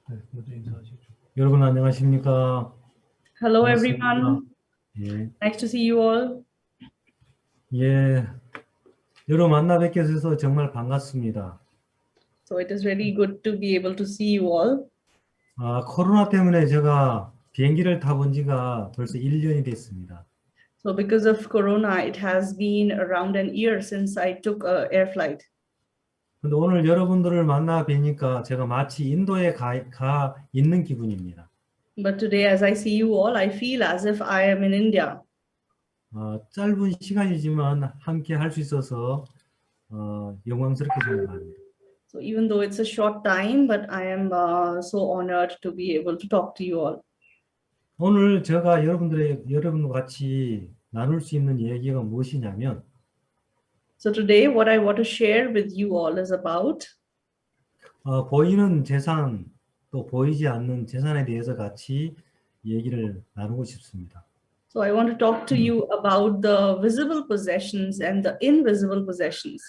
네, 먼저 인사하시죠. 여러분 안녕하십니까? Hello 반갑습니다. everyone, 예, nice to see you all. 예, 여러분 만나 뵙게 돼서 정말 반갑습니다. So it is really good to be able to see you all. 코로나 때문에 제가 비행기를 타본 지가 벌써 1년이 됐습니다. So because of Corona, it has been around an year since I took a air flight. 근데 오늘 여러분들을 만나 뵈니까 제가 마치 인도에 가 있는 기분입니다. But today, as I see you all, I feel as if I am in India. 짧은 시간이지만 함께 할 수 있어서 영광스럽게 생각합니다. So even though it's a short time, but I am so honored to be able to talk to you all. 오늘 제가 여러분과 같이 나눌 수 있는 얘기가 무엇이냐면 So today, what I want to share with you all is about 보이는 재산 또 보이지 않는 재산에 대해서 같이 얘기를 나누고 싶습니다. So I want to talk to you about the visible possessions and the invisible possessions.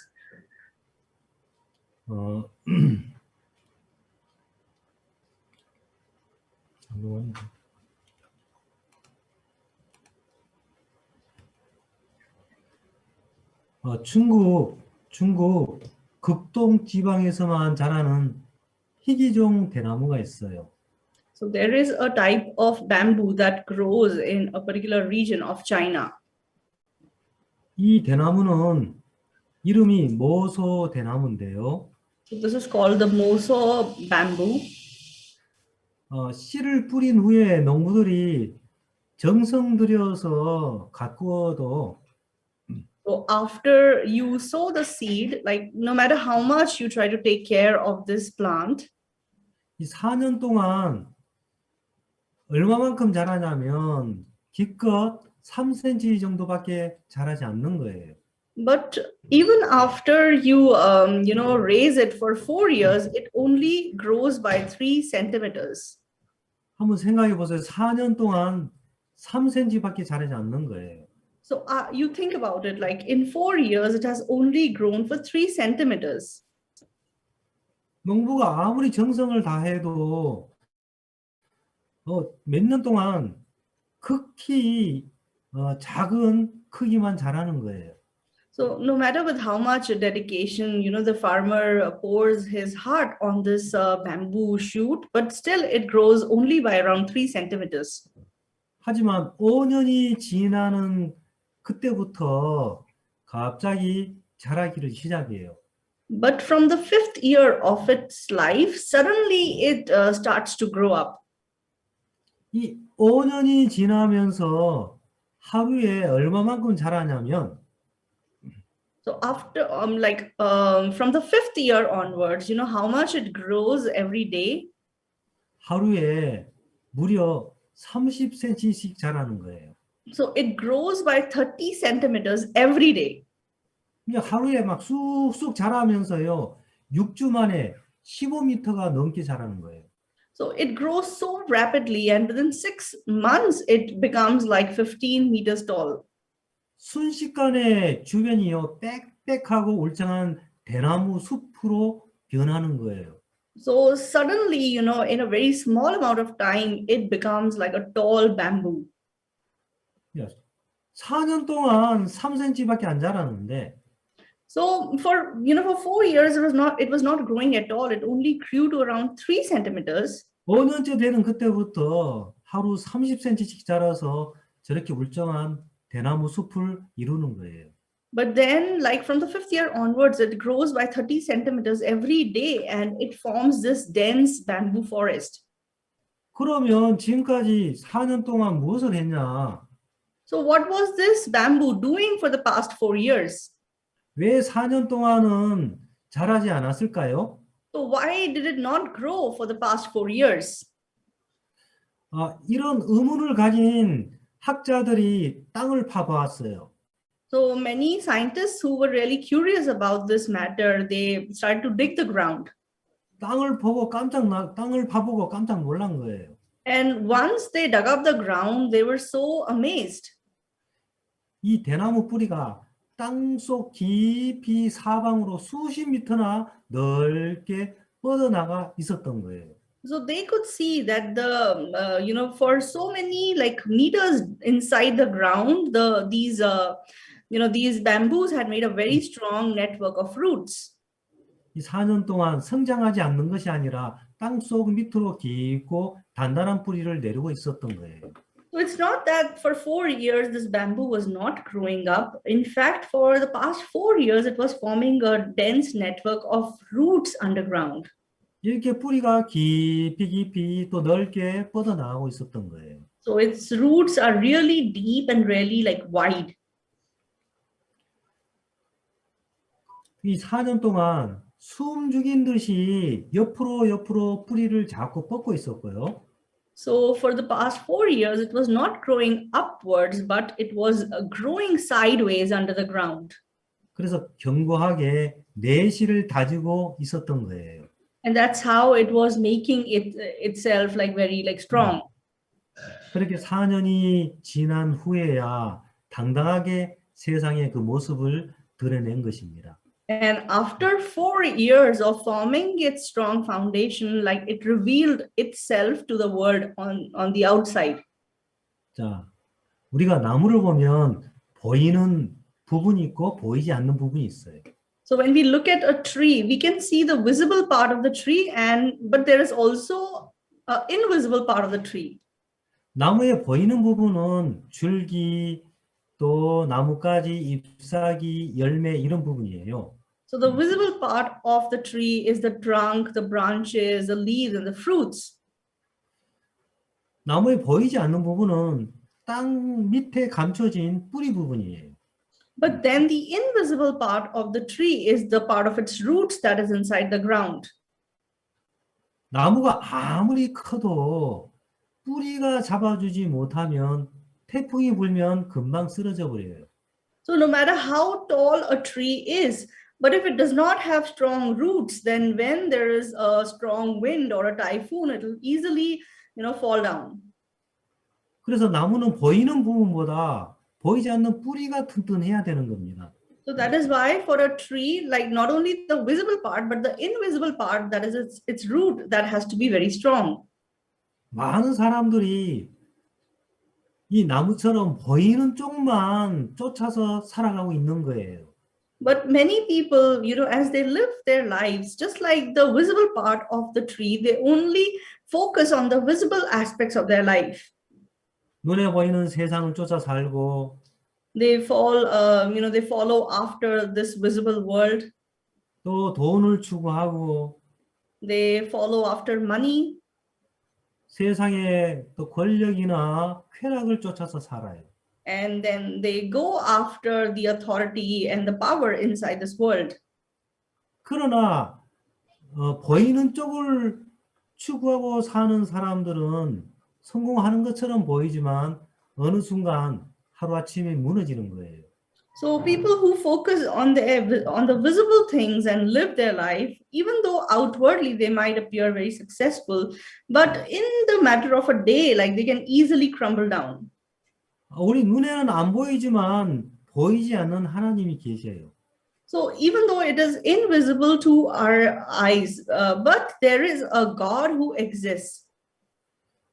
중국 극동 지방에서만 자라는 희귀종 대나무가 있어요. So there is a type of bamboo that grows in a particular region of China. 이 대나무는 이름이 모소 대나무인데요. So this is called the Moso bamboo. 씨를 뿌린 후에 농부들이 정성 들여서 가꾸어도 So after you sow the seed, like no matter how much you try to take care of this plant, 이 4년 동안 얼마만큼 자라냐면 기껏 3cm 정도밖에 자라지 않는 거예요. but even after you raise it for 4 years, it only grows by 3 centimeters. 한번 생각해 보세요. 4년 동안 3cm밖에 자라지 않는 거예요. So you think about it, like in 4 years, it has only grown for 3 centimeters. 농부가 아무리 정성을 다해도 몇 년 동안 극히 작은 크기만 자라는 거예요. So no matter with how much dedication, the farmer pours his heart on this bamboo shoot, but still it grows only by around 3 centimeters. 하지만 5년이 지나는 그때부터 갑자기 자라기를 시작해요. But from the 5th year of its life, suddenly it starts to grow up. 이 5년이 지나면서 하루에 얼마만큼 자라냐면 So after from the 5th year onwards, how much it grows every day? 하루에 무려 30cm씩 자라는 거예요. So it grows by 30 centimeters every day. 그러니까 하루에 막 쑥쑥 자라면서요. 6주 만에 15m가 넘게 자라는 거예요. So it grows so rapidly, and within 6 months, it becomes like 15 meters tall. 순식간에 주변이요. 빽빽하고 울창한 대나무 숲으로 변하는 거예요. So suddenly, in a very small amount of time, it becomes like a tall bamboo. 4년 동안 3cm밖에 안 자랐는데 So for 4 years, it was not growing at all. It only grew to around 3 centimeters. 5년째 되는 그때부터 하루 30cm씩 자라서 저렇게 울창한 대나무 숲을 이루는 거예요. But then, like from the 5th year onwards, it grows by 30 centimeters every day, and it forms this dense bamboo forest. 그러면 지금까지 4년 동안 무엇을 했냐? So what was this bamboo doing for the past 4 years? 왜 4년 동안은 자라지 않았을까요? So why did it not grow for the past 4 years? 이런 의문을 가진 학자들이 땅을 파보았어요. So many scientists who were really curious about this matter, they started to dig the ground. 땅을 파보고 깜짝 놀란 거예요. And once they dug up the ground, they were so amazed. 이 대나무 뿌리가 땅속 깊이 사방으로 수십 미터나 넓게 뻗어나가 있었던 거예요. So they could see that for so many like meters inside the ground, these bamboos had made a very strong network of roots. 이 4년 동안 성장하지 않는 것이 아니라 땅속 밑으로 깊고 단단한 뿌리를 내리고 있었던 거예요. So it's not that for 4 years this bamboo was not growing up. In fact, for the past 4 years, it was forming a dense network of roots underground. 이렇게 뿌리가 깊이 깊이 또 넓게 뻗어나가고 있었던 거예요. So its roots are really deep and really like wide. 이 4년 동안 숨 죽인 듯이 옆으로 뿌리를 자꾸 뻗고 있었고요. So for the past 4 years, it was not growing upwards, but it was growing sideways under the ground. 그래서 견고하게 내실을 다지고 있었던 거예요. And that's how it was making itself like very like strong. 그렇게 4년이 지난 후에야 당당하게 세상의 그 모습을 드러낸 것입니다. And after 4 years of forming its strong foundation, like it revealed itself to the world on the outside. 자, 우리가 나무를 보면 보이는 부분이 있고 보이지 않는 부분이 있어요. So when we look at a tree, we can see the visible part of the tree, but there is also an invisible part of the tree. 나무에 보이는 부분은 줄기, 또 나뭇가지, 잎사귀, 열매 이런 부분이에요. So the visible part of the tree is the trunk, the branches, the leaves, and the fruits. 나무에 보이지 않는 부분은 땅 밑에 감춰진 뿌리 부분이에요. But then the invisible part of the tree is the part of its roots that is inside the ground. 나무가 아무리 커도 뿌리가 잡아주지 못하면 태풍이 불면 금방 쓰러져 버려요. So no matter how tall a tree is, but if it does not have strong roots, then when there is a strong wind or a typhoon, it will easily, fall down. 그래서 나무는 보이는 부분보다 보이지 않는 뿌리가 튼튼해야 되는 겁니다. So that is why for a tree, like not only the visible part, but the invisible part, that is its root, that has to be very strong. 많은 사람들이 이 나무처럼 보이는 쪽만 쫓아서 살아가고 있는 거예요. But many people, as they live their lives, just like the visible part of the tree, they only focus on the visible aspects of their life. 눈에 보이는 세상을 쫓아 살고 They follow after this visible world. 또 돈을 추구하고 They follow after money. 세상의 또 권력이나 쾌락을 쫓아서 살아요. And then they go after the authority and the power inside this world. 그러나 보이는 쪽을 추구하고 사는 사람들은 성공하는 것처럼 보이지만 어느 순간 하루아침에 무너지는 거예요. So people who focus on the visible things and live their life, even though outwardly they might appear very successful, but in the matter of a day, like they can easily crumble down. 우리 눈에는 안 보이지만 보이지 않는 하나님이 계세요. So even though it is invisible to our eyes, but there is a God who exists.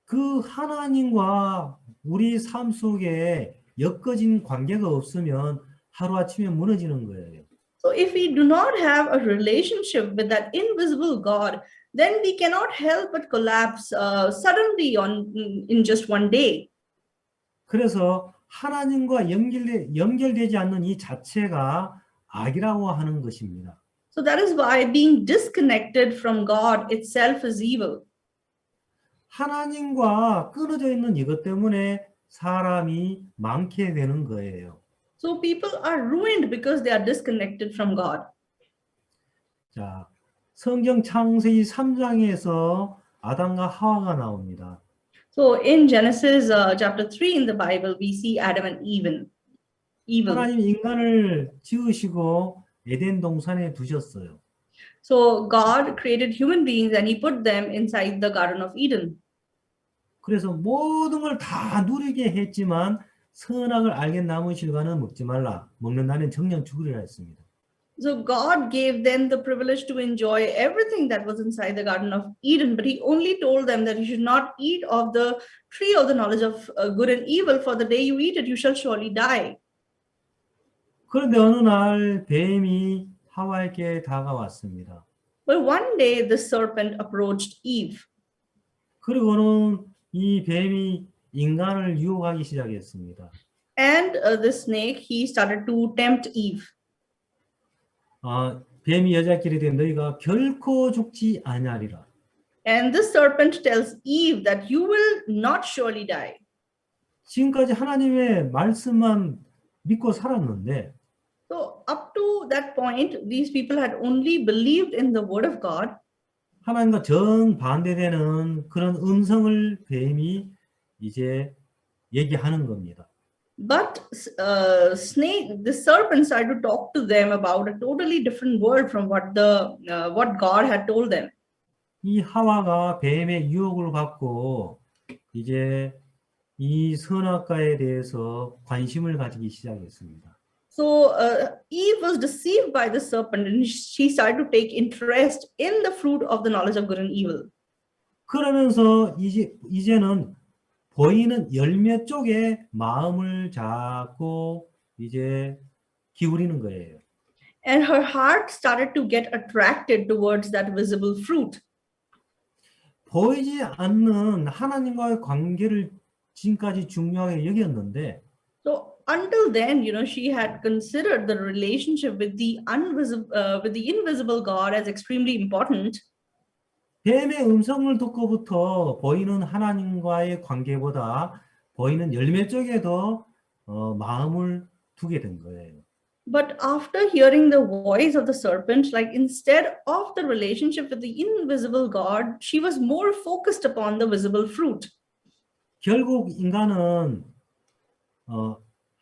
그 하나님과 우리 삶 속에 엮어진 관계가 없으면 하루아침에 무너지는 거예요. So if we do not have a relationship with that invisible God, then we cannot help but collapse suddenly in just one day. 그래서 하나님과 연결되지 않는 이 자체가 악이라고 하는 것입니다. So that is why being disconnected from God itself is evil. 하나님과 끊어져 있는 이것 때문에 사람이 많게 되는 거예요. So people are ruined because they are disconnected from God. 자, 성경 창세기 3장에서 아담과 하와가 나옵니다. So in Genesis chapter 3 in the Bible, we see Adam and Eve. 하나님 인간을 지으시고 에덴 동산에 두셨어요. So God created human beings and he put them inside the Garden of Eden. 그래서 모든 걸 다 누리게 했지만 선악을 알게 남은 실과는 먹지 말라. 먹는다는 정령 죽으리라 했습니다. So God gave them the privilege to enjoy everything that was inside the Garden of Eden, but he only told them that you should not eat of the tree of the knowledge of good and evil, for the day you eat it, you shall surely die. 그런데 어느 날 뱀이 하와에게 다가왔습니다. But one day the serpent approached Eve, 그리고는 이 뱀이 인간을 유혹하기 시작했습니다. and the snake, he started to tempt Eve. 뱀이 여자끼리 된 너희가 결코 죽지 아니하리라. And the serpent tells Eve that you will not surely die. 지금까지 하나님의 말씀만 믿고 살았는데 So up to that point, these people had only believed in the word of God. 하나님과 정반대되는 그런 음성을 뱀이 이제 얘기하는 겁니다. But the serpent started to talk to them about a totally different word from what God had told them. 이 하와가 뱀의 유혹을 받고 이제 이 선악과에 대해서 관심을 가지기 시작했습니다. So Eve was deceived by the serpent, and she started to take interest in the fruit of the knowledge of good and evil. 그러면서 이제는 보이는 열매 쪽에 마음을 자꾸 이제 기울이는 거예요. And her heart started to get attracted towards that visible fruit. 보이지 않는 하나님과의 관계를 지금까지 중요하게 여겼는데 So until then, she had considered the relationship with the invisible God as extremely important. 뱀의 음성을 듣고부터 보이는 하나님과의 관계보다 보이는 열매 쪽에 더 마음을 두게 된 거예요. But after hearing the voice of the serpent, like instead of the relationship with the invisible God, she was more focused upon the visible fruit. 결국 인간은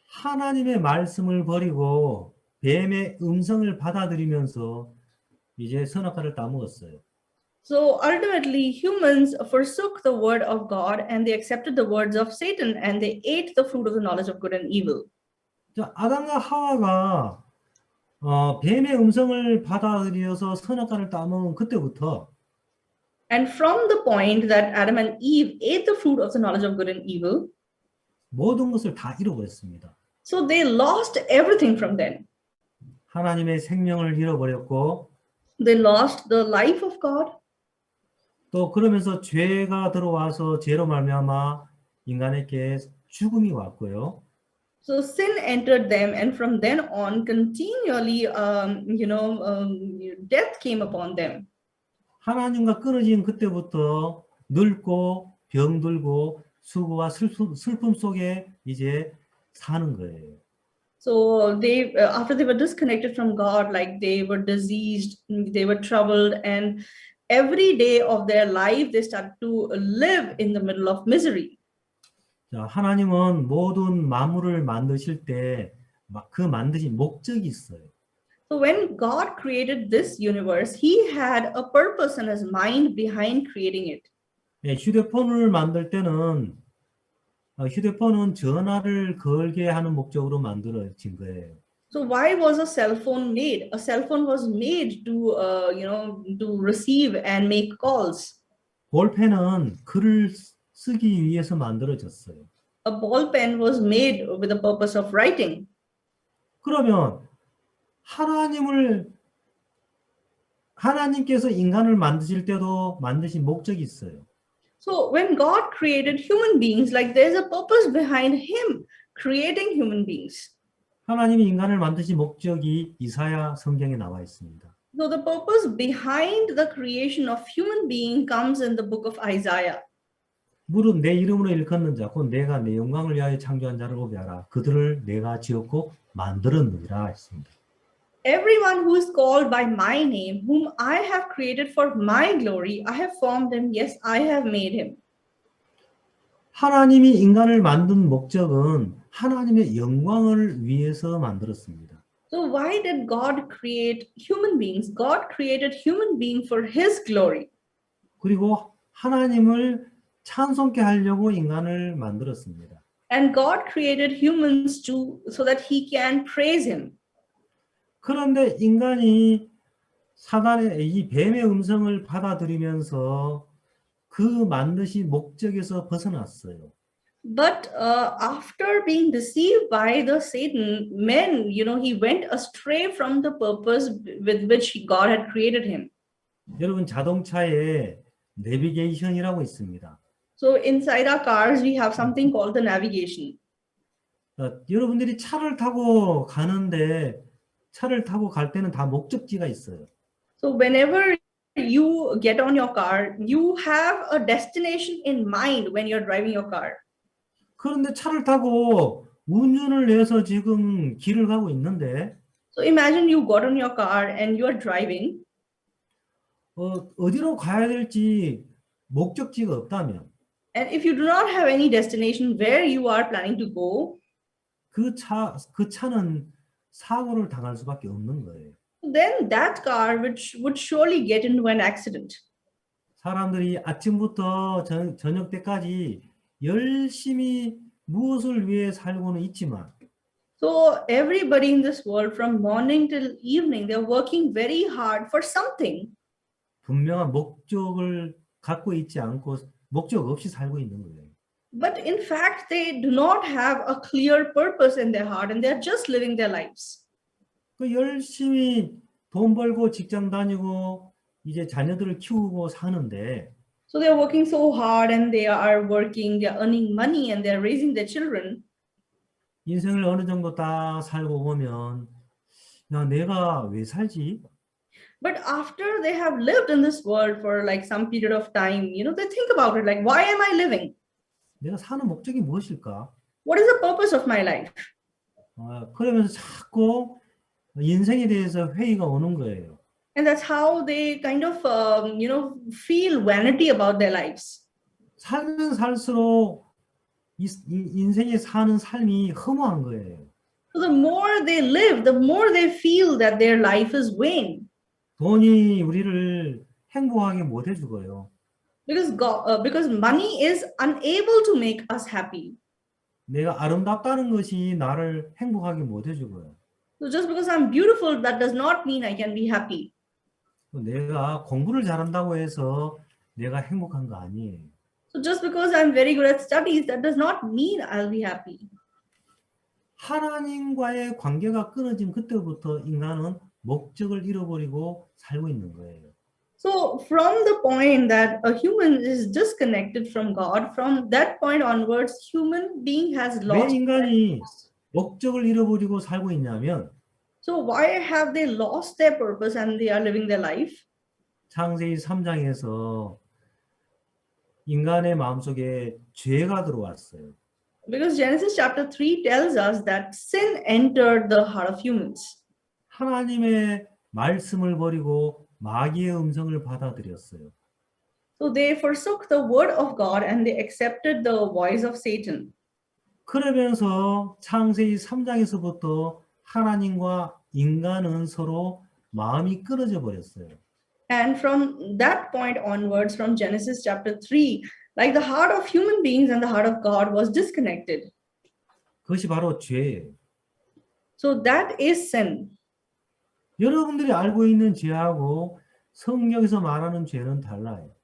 하나님의 말씀을 버리고 뱀의 음성을 받아들이면서 이제 선악과를 따먹었어요. So ultimately, humans forsook the word of God and they accepted the words of Satan and they ate the fruit of the knowledge of good and evil. 자, 아담과 하와가 뱀의 음성을 받아들여서 선악과를 따먹은 그때부터 And from the point that Adam and Eve ate the fruit of the knowledge of good and evil, 모든 것을 다 잃어버렸습니다. so they lost everything from then. 하나님의 생명을 잃어버렸고 They lost the life of God. 또 그러면서 죄가 들어와서 죄로 말미암아 인간에게 죽음이 왔고요. So sin entered them, and from then on, continually, death came upon them. 하나님과 끊어진 그때부터 늙고 병들고 수고와 슬픔 속에 이제 사는 거예요. So they, after they were disconnected from God, like they were diseased, they were troubled, and every day of their life, they started to live in the middle of misery. 자, 하나님은 모든 만물을 만드실 때 그 만드신 목적이 있어요. So when God created this universe, He had a purpose in His mind behind creating it. 예, 휴대폰을 만들 때는 휴대폰은 전화를 걸게 하는 목적으로 만들어진 거예요. So why was a cell phone made? A cell phone was made to, to receive and make calls. 볼펜은 글을 쓰기 위해서 만들어졌어요. A ball pen was made with the purpose of writing. 그러면 하나님께서 인간을 만드실 때도 만드신 목적이 있어요. So when God created human beings, like there's a purpose behind Him creating human beings. 하나님이 인간을 만드신 목적이 이사야 성경에 나와 있습니다. So the purpose behind the creation of human being comes in the book of Isaiah. 무릇 내 이름으로 일컫는 자, 곧 내가 내 영광을 위하여 창조한 자를 오게 하라. 그들을 내가 지었고 만들었느니라 했습니다. Everyone who is called by my name, whom I have created for my glory, I have formed him. Yes, I have made him. 하나님이 인간을 만든 목적은 하나님의 영광을 위해서 만들었습니다. So why did God create human beings? God created human beings for His glory. 그리고 하나님을 찬송케 하려고 인간을 만들었습니다. And God created humans so that He can praise Him. 그런데 인간이 사단의 이 뱀의 음성을 받아들이면서 그 만드신 목적에서 벗어났어요. But after being deceived by the Satan, man, he went astray from the purpose with which God had created him. 여러분 자동차에 내비게이션이라고 있습니다. So inside our cars, we have something called the navigation. 여러분들이 차를 타고 가는데 차를 타고 갈 때는 다 목적지가 있어요. So whenever you get on your car, you have a destination in mind when you're driving your car. 그런데 차를 타고 운전을 해서 지금 길을 가고 있는데 So imagine you got on your car and you are driving. 어디로 가야 될지 목적지가 없다면 And if you do not have any destination where you are planning to go, 그 차는 사고를 당할 수밖에 없는 거예요. then that car would surely get into an accident. 사람들이 아침부터 저녁 때까지 열심히 무엇을 위해 살고는 있지만 So everybody in this world from morning till evening, they're working very hard for something. 분명한 목적을 갖고 있지 않고 목적 없이 살고 있는 거예요. But in fact, they do not have a clear purpose in their heart and they're just living their lives. 그 열심히 돈 벌고 직장 다니고 이제 자녀들을 키우고 사는데 So they're working so hard and they are working, they're earning money and they're raising their children. 인생을 어느 정도 딱 살고 보면 야, 내가 왜 살지? But after they have lived in this world for like some period of time, they think about it like, why am I living? 내가 사는 목적이 무엇일까? What is the purpose of my life? 그러면서 자꾸 인생에 대해서 회의가 오는 거예요. And that's how they kind of, feel vanity about their lives. 살면 살수록 인생에 사는 삶이 허무한 거예요. So the more they live, the more they feel that their life is vain. 돈이 우리를 행복하게 못 해주고요. Because money is unable to make us happy. 내가 아름답다는 것이 나를 행복하게 못 해주고요. So just because I'm beautiful, that does not mean I can be happy. 내가 공부를 잘한다고 해서 내가 행복한 거 아니에요. So just because I'm very good at studies, that does not mean I'll be happy. 하나님과의 관계가 끊어진 그때부터 인간은 목적을 잃어버리고 살고 있는 거예요. So from the point that a human is disconnected from God, from that point onwards, human being has 왜 lost. 인간이 목적을 잃어버리고 살고 있냐면 So why have they lost their purpose and they are living their life? 창세기 3장에서 인간의 마음속에 죄가 들어왔어요. Because Genesis chapter 3 tells us that sin entered the heart of humans. 하나님의 말씀을 버리고 마귀의 음성을 받아들였어요. So they forsook the word of God and they accepted the voice of Satan. 그러면서 창세기 3장에서부터 하나님과 인간은 서로 마음이 끊어져 버렸어요. And from that point onwards, from Genesis chapter 3, like the heart of human beings and the heart of God was disconnected. 그것이 바로 죄예요. So that is sin. 여러분들이 알고 있는 죄하고 성경에서 말하는 죄는 달라요.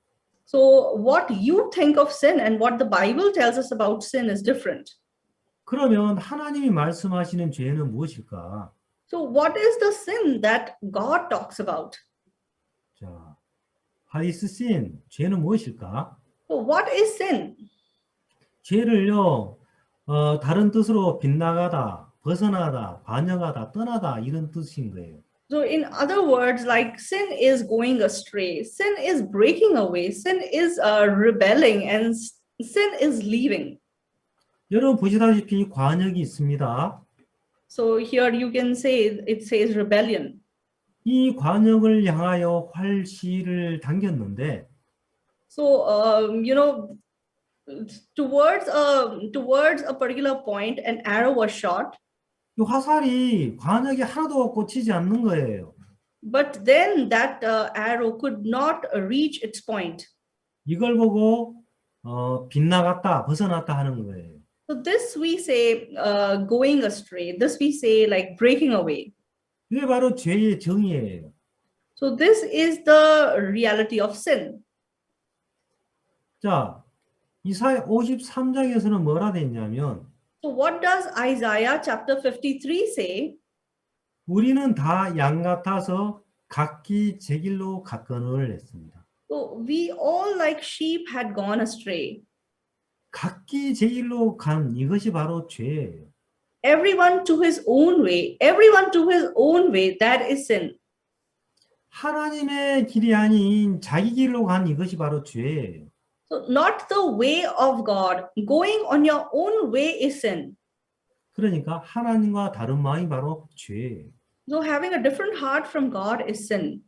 So what you think of sin and what the Bible tells us about sin is different. 그러면 하나님이 말씀하시는 죄는 무엇일까? So what is the sin that God talks about? 자, what is sin? 죄는 무엇일까? So what is sin? 죄를요, 다른 뜻으로 빗나가다, 벗어나다, 반역하다, 떠나다 이런 뜻인 거예요. So in other words, like sin is going astray, sin is breaking away, sin is rebelling, and sin is leaving. 여러분 보시다시피 관역이 있습니다. So here you can say, it says rebellion. 이 관역을 향하여 활시를 당겼는데 So, towards a particular point, an arrow was shot. 이 화살이 관역에 하나도 꽂히지 않는 거예요. But then that arrow could not reach its point. 이걸 보고 빗나갔다, 벗어났다 하는 거예요. So this we say going astray. This we say like breaking away. 이게 바로 죄의 정의예요. So this is the reality of sin. 자, 이사야 53장에서는 뭐라 됐냐면 So what does Isaiah chapter 53 say? 우리는 다 양 같아서 각기 제 길로 갔거늘 했습니다. So we all like sheep had gone astray. 각기 제 길로 간 이것이 바로 죄예요. Everyone to his own way, everyone to his own way, that is sin. 하나님의 길이 아닌 자기 길로 간 이것이 바로 죄예요. So not the way of God, going on your own way is sin. 그러니까 하나님과 다른 마음이 바로 죄예요. So having a different heart from God is sin.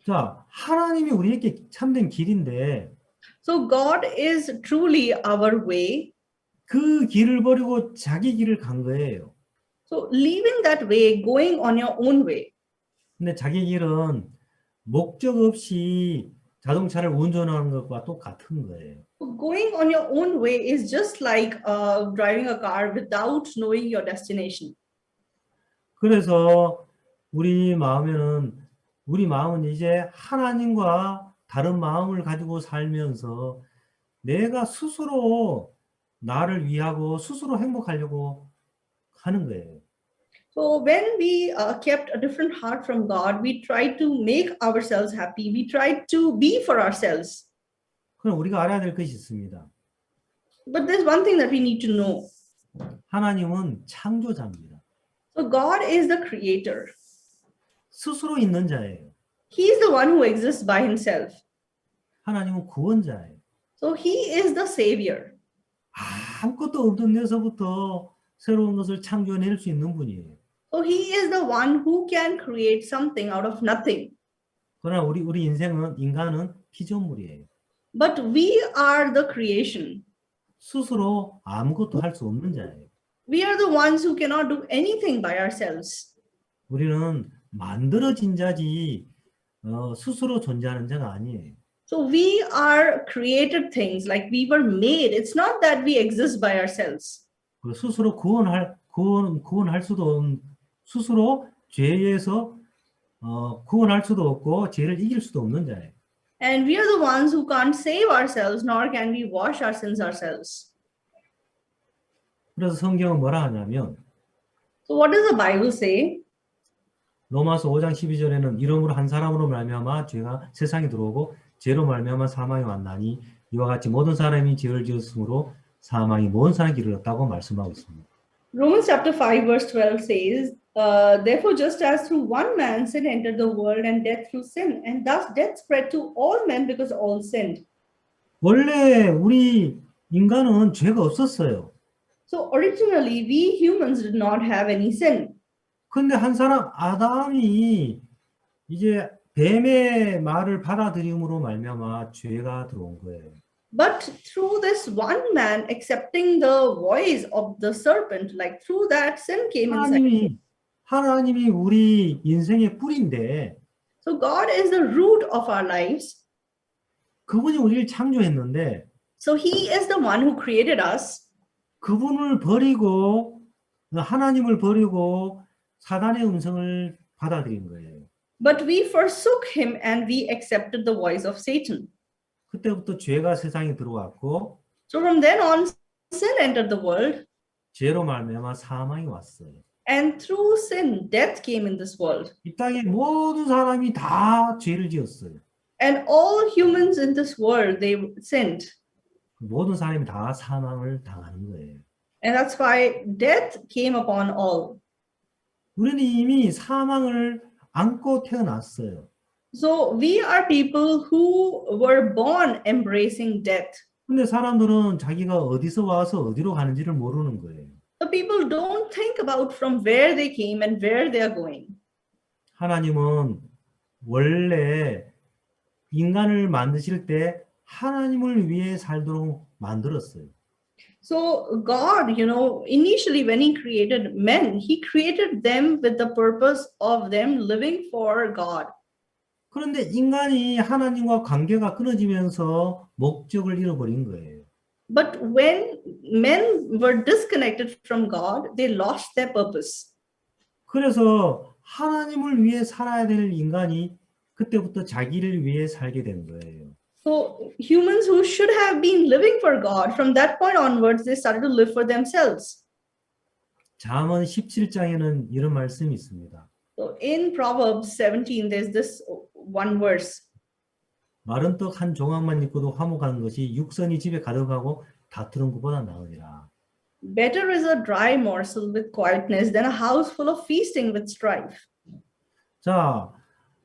자, 하나님이 우리에게 참된 길인데 So God is truly our way. 그 길을 버리고 자기 길을 간 거예요. So leaving that way, going on your own way. 근데 자기 길은 목적 없이 자동차를 운전하는 것과 똑같은 거예요. So going on your own way is just like driving a car without knowing your destination. 그래서 우리 마음은 이제 하나님과 다른 마음을 가지고 살면서 내가 스스로 나를 위하고 스스로 행복하려고 하는 거예요. So when we kept a different heart from God, we tried to make ourselves happy. We tried to be for ourselves. 그럼 우리가 알아야 될 것이 있습니다. But there's one thing that we need to know. 하나님은 창조자입니다. So God is the creator. 스스로 있는 자예요. He is the one who exists by himself. 하나님은 구원자예요. So he is the savior. 아무것도 없던 데서부터 새로운 것을 창조해낼 수 있는 분이에요. So he is the one who can create something out of nothing. 그러나 우리 인간은 피조물이에요. But we are the creation. 스스로 아무것도 할 수 없는 자예요. We are the ones who cannot do anything by ourselves. 우리는 만들어진 자지 스스로 존재하는 자가 아니에요. So we are created things, like we were made. It's not that we exist by ourselves. 스스로 구원할 수도 없는, 스스로 죄에서 구원할 수도 없고 죄를 이길 수도 없는 자예요. And we are the ones who can't save ourselves, nor can we wash our sins ourselves. 그래서 성경은 뭐라 하냐면 So what does the Bible say? 로마서 5장 12절에는 이름으로 한 사람으로 말미암아 죄가 세상에 들어오고 죄로 말미암아 사망이 왔나니 이와 같이 모든 사람이 죄를 지었으므로 사망이 모든 사람에게 이르렀다고 말씀하고 있습니다. Romans chapter 5 verse 12 says, therefore just as through one man sin entered the world and death through sin, and thus death spread to all men because all sinned. 원래 우리 인간은 죄가 없었어요. So originally we humans did not have any sin. 근데 한 사람 아담이 이제 뱀의 말을 받아들임으로 말미암아 죄가 들어온 거예요. But through this one man accepting the voice of the serpent, like through that sin came inside. 하나님이 우리 인생의 뿌리인데 So God is the root of our lives. 그분이 우리를 창조했는데 So he is the one who created us. 그분을 버리고 하나님을 버리고 사단의 음성을 받아들인 거예요. But we forsook him and we accepted the voice of Satan. 그때부터 죄가 세상에 들어왔고 So from then on, sin entered the world. 죄로 말미암아 사망이 왔어요. And through sin, death came in this world. 이 땅의 모든 사람이 다 죄를 지었어요. And all humans in this world, they sinned. 모든 사람이 다 사망을 당하는 거예요. And that's why death came upon all. 우리는 이미 사망을 안고 태어났어요. So we are people who were born embracing death. 근데 사람들은 자기가 어디서 와서 어디로 가는지를 모르는 거예요. The people don't think about from where they came and where they are going. 하나님은 원래 인간을 만드실 때 하나님을 위해 살도록 만들었어요. So God, initially when he created men, he created them with the purpose of them living for God. 그런데 인간이 하나님과 관계가 끊어지면서 목적을 잃어버린 거예요. But when men were disconnected from God, they lost their purpose. 그래서 하나님을 위해 살아야 될 인간이 그때부터 자기를 위해 살게 된 거예요. So humans who should have been living for God, from that point onwards, they started to live for themselves. 잠언 17장에는 이런 말씀이 있습니다. So in Proverbs 17, there's this one verse. 마른 떡 한 조각만 있고도 화목하는 것이 육선이 집에 가득하고 다투는 것보다 나으니라. Better is a dry morsel with quietness than a house full of feasting with strife. 자,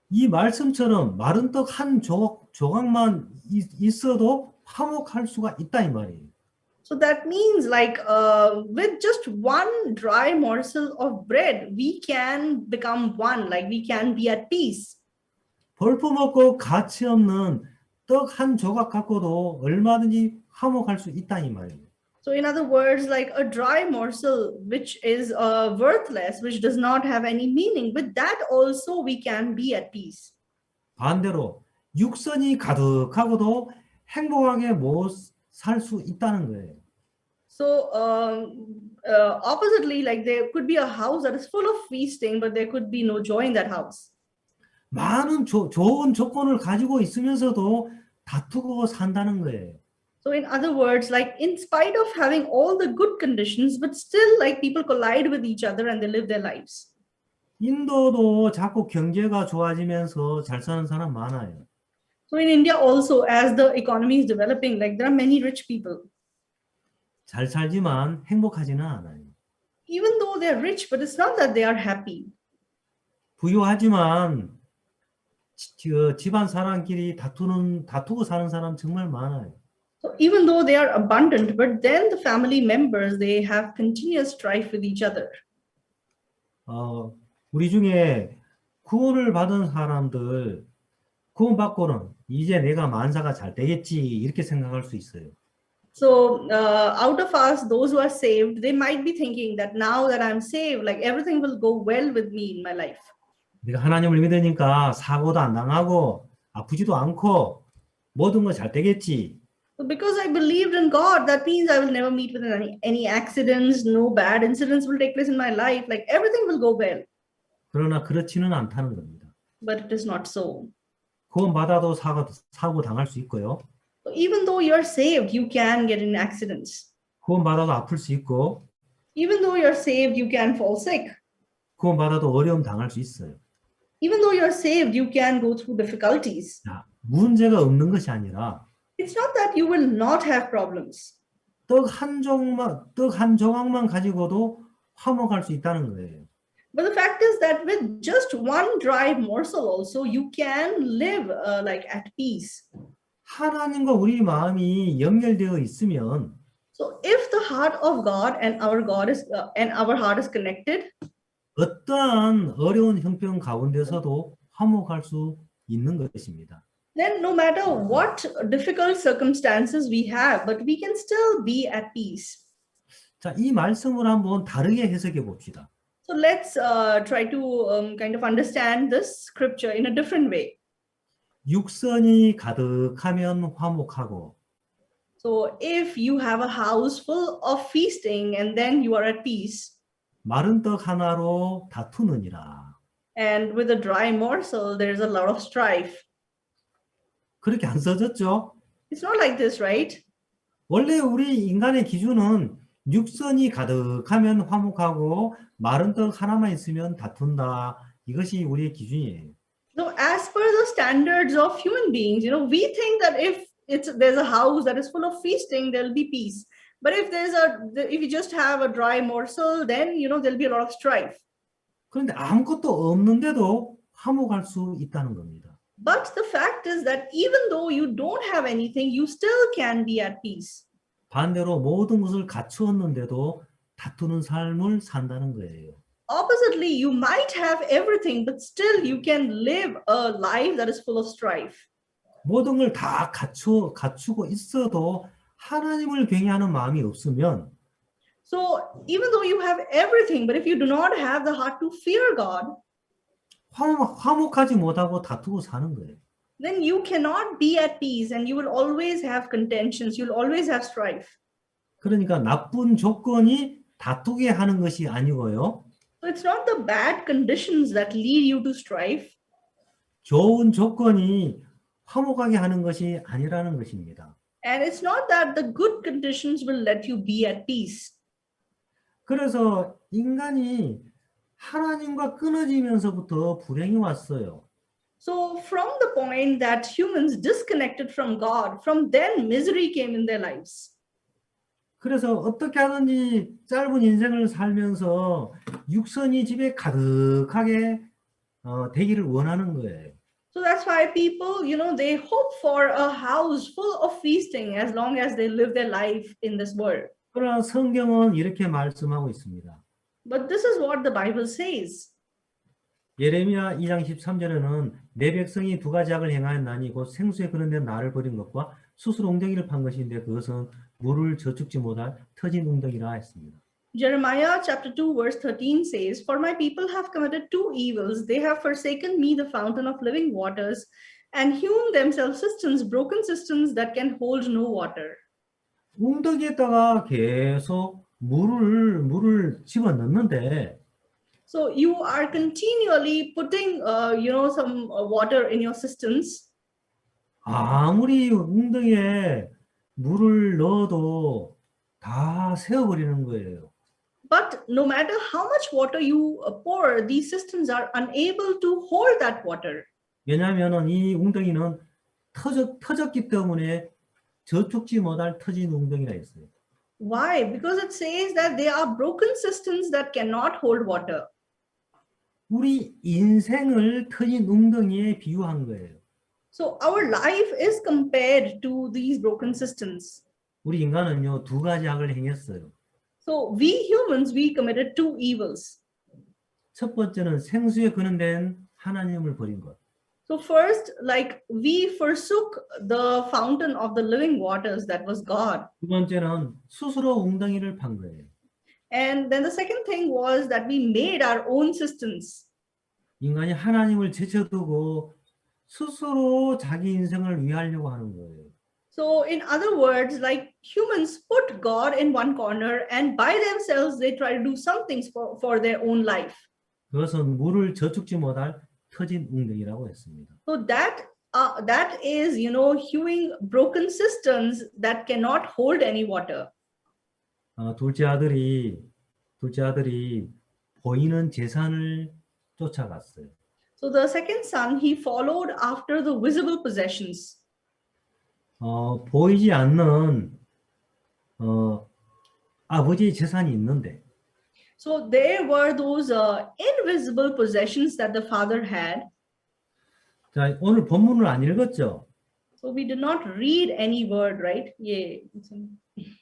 이 말씀처럼 마른 떡 한 조각만 있어도 화목할 수가 있다 이 말이에요. So that means like with just one dry morsel of bread, we can become one, like we can be at peace. 볼품없고 가치 없는 떡 한 조각 갖고도 얼마든지 화목할 수 있다 이 말이에요. So in other words, like a dry morsel, which is worthless, which does not have any meaning, with that also we can be at peace. 반대로 육선이 가득하고도 행복하게 못 살 수 있다는 거예요. So oppositely, like there could be a house that is full of feasting, but there could be no joy in that house. 많은 좋은 조건을 가지고 있으면서도 다투고 산다는 거예요. So in other words, like in spite of having all the good conditions, but still like people collide with each other and they live their lives. 인도도 자꾸 경제가 좋아지면서 잘 사는 사람 많아요. So in India also, as the economy is developing, like there are many rich people. 잘 살지만 행복하지는 않아요. Even though they're rich, but it's not that they are happy. 부유하지만 집안 사람끼리 다투고 사는 사람 정말 많아요. So even though they are abundant, but then the family members, they have continuous strife with each other. 우리 중에 구원을 받은 사람들 구원받고는 이제 내가 만사가 잘 되겠지 이렇게 생각할 수 있어요. So out of us, those who are saved, they might be thinking that now that I'm saved, like everything will go well with me in my life. 내가 하나님을 믿으니까 사고도 안 당하고 아프지도 않고 모든 거 잘 되겠지. So because I believed in God, that means I will never meet with any accidents, no bad incidents will take place in my life, like everything will go well. 그러나 그렇지는 않다는 겁니다. But it is not so. 구원받아도 사고 당할 수 있고요. So even though you're saved, you can get in accidents. 구원받아도 아플 수 있고 Even though you're saved, you can fall sick. 구원받아도 어려움 당할 수 있어요. Even though you're saved, you can go through difficulties. 자, 문제가 없는 것이 아니라 It's not that you will not have problems. 떡 한 조각만 가지고도 화목할 수 있다는 거예요. But the fact is that with just one dry morsel also, you can live like at peace. 하나님과 우리 마음이 연결되어 있으면 So if the heart of God and our heart is connected, 어떠한 어려운 형편 가운데서도 화목할 수 있는 것입니다. then no matter what difficult circumstances we have, but we can still be at peace. 자, 이 말씀을 한번 다르게 해석해 봅시다. So let's try to kind of understand this scripture in a different way. 육선이 가득하면 화목하고 So if you have a house full of feasting and then you are at peace, 마른 떡 하나로 다투느니라. and with a dry morsel, there's a lot of strife. 그렇게 안 써졌죠? It's not like this, right? 원래 우리 인간의 기준은 육선이 가득하면 화목하고 마른 떡 하나만 있으면 다툰다. 이것이 우리의 기준이에요. So as per the standards of human beings, we think that if there's a house that is full of feasting, there'll be peace. But if if you just have a dry morsel, then there'll be a lot of strife. 그런데 아무것도 없는데도 화목할 수 있다는 겁니다. But the fact is that even though you don't have anything, you still can be at peace. 반대로 모든 것을 갖추었는데도 다투는 삶을 산다는 거예요. Oppositely, you might have everything, but still you can live a life that is full of strife. 모든 걸 다 갖추고 있어도 하나님을 경외하는 마음이 없으면 So even though you have everything, but if you do not have the heart to fear God, 화목하지 못하고 다투고 사는 거예요. then you cannot be at peace and you will always have contentions. You'll always have strife. 그러니까 나쁜 조건이 다투게 하는 것이 아니고요. So it's not the bad conditions that lead you to strife. 좋은 조건이 화목하게 하는 것이 아니라는 것입니다. And it's not that the good conditions will let you be at peace. 그래서 인간이 하나님과 끊어지면서부터 불행이 왔어요. So from the point that humans disconnected from God, from then misery came in their lives. 그래서 어떻게 하든지 짧은 인생을 살면서 육선이 집에 가득하게 되기를 원하는 거예요. So that's why people, they hope for a house full of feasting as long as they live their life in this world. 그러나 성경은 이렇게 말씀하고 있습니다. But this is what the Bible says. 예레미야 2장 13절에는 내 백성이 두 가지 악을 행하였나니 곧 생수에 그런 데 나를 버린 것과 스스로 웅덩이를 판 것인데 그것은 물을 저축지 못할 터진 웅덩이라 했습니다. Jeremiah chapter 2 verse 13 says, For my people have committed two evils. They have forsaken me, the fountain of living waters, and hewn themselves cisterns, broken cisterns that can hold no water. 웅덩이에다가 계속 물을 집어넣는데 So you are continually putting, some water in your cisterns. 아무리 웅덩이에 물을 넣어도 다 새어버리는 거예요. But no matter how much water you pour, these cisterns are unable to hold that water. 왜냐하면 이 웅덩이는 터졌기 때문에 저축지 못할 터진 웅덩이라 했어요. Why? Because it says that they are broken cisterns that cannot hold water. 우리 인생을 터진 웅덩이에 비유한 거예요. So our life is compared to these broken cisterns. 우리 인간은요, 두 가지 악을 행했어요. So we humans, we committed two evils. 첫 번째는 생수에 근원된 하나님을 버린 것. So first, like we forsook the fountain of the living waters that was God. 두 번째는 스스로 웅덩이를 판 거예요. And then the second thing was that we made our own cisterns. 인간이 하나님을 제쳐두고 스스로 자기 인생을 위하려고 하는 거예요. So in other words, like humans put God in one corner and by themselves they try to do some things for their own life. 그것은 물을 저축지 못할 터진 웅덩이라고 했습니다. So that is, hewing broken cisterns that cannot hold any water. 둘째 아들이 보이는 재산을 쫓아갔어요. So the second son, he followed after the visible possessions. 보이지 않는 아버지의 재산이 있는데 So there were those invisible possessions that the father had. 자, 오늘 본문을 안 읽었죠? So we did not read any word, right? Yeah.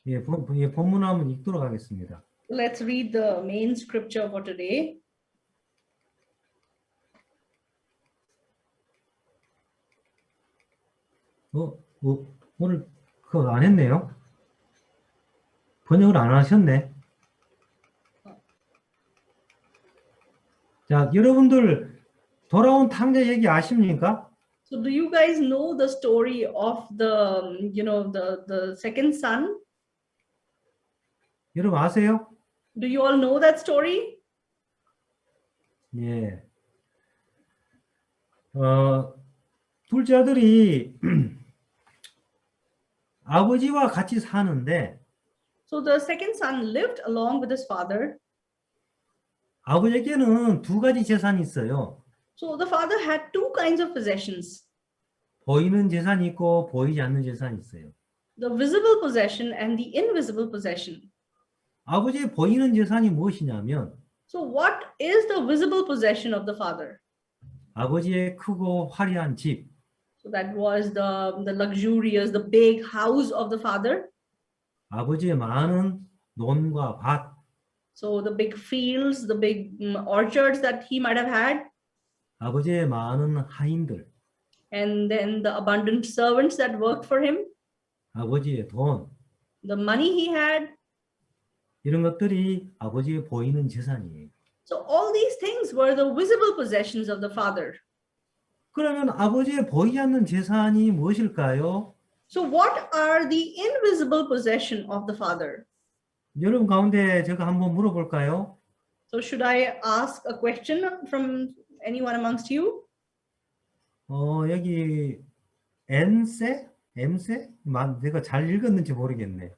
예, 본문 한번 읽도록 하겠습니다. Let's read the main scripture for today. 오늘 그거 안 했네요. 번역을 안 하셨네. 자, 여러분들 돌아온 탕자 얘기 아십니까? So do you guys know the story of the second son? 여러분 아세요? Do you all know that story? 예. 둘째 아들이 아버지와 같이 사는데 So the second son lived along with his father. 아버지에게는 두 가지 재산이 있어요. So the father had two kinds of possessions. 보이는 재산이 있고 보이지 않는 재산이 있어요. The visible possession and the invisible possession. 아버지의 보이는 재산이 무엇이냐면 So what is the visible possession of the father? 아버지의 크고 화려한 집, So that was the luxurious, the big house of the father. 아버지의 많은 논과 밭, So the big fields, the big orchards that he might have had. 아버지의 많은 하인들, And then the abundant servants that worked for him. 아버지의 돈, The money he had. 이런 것들이 아버지의 보이는 재산이에요. So all these things were the visible possessions of the father. 그러면 아버지의 보이지 않는 재산이 무엇일까요? So what are the invisible possession of the father? 여러분 가운데 제가 한번 물어볼까요? So should I ask a question from anyone amongst you? 여기 N세? M세? 내가 잘 읽었는지 모르겠네.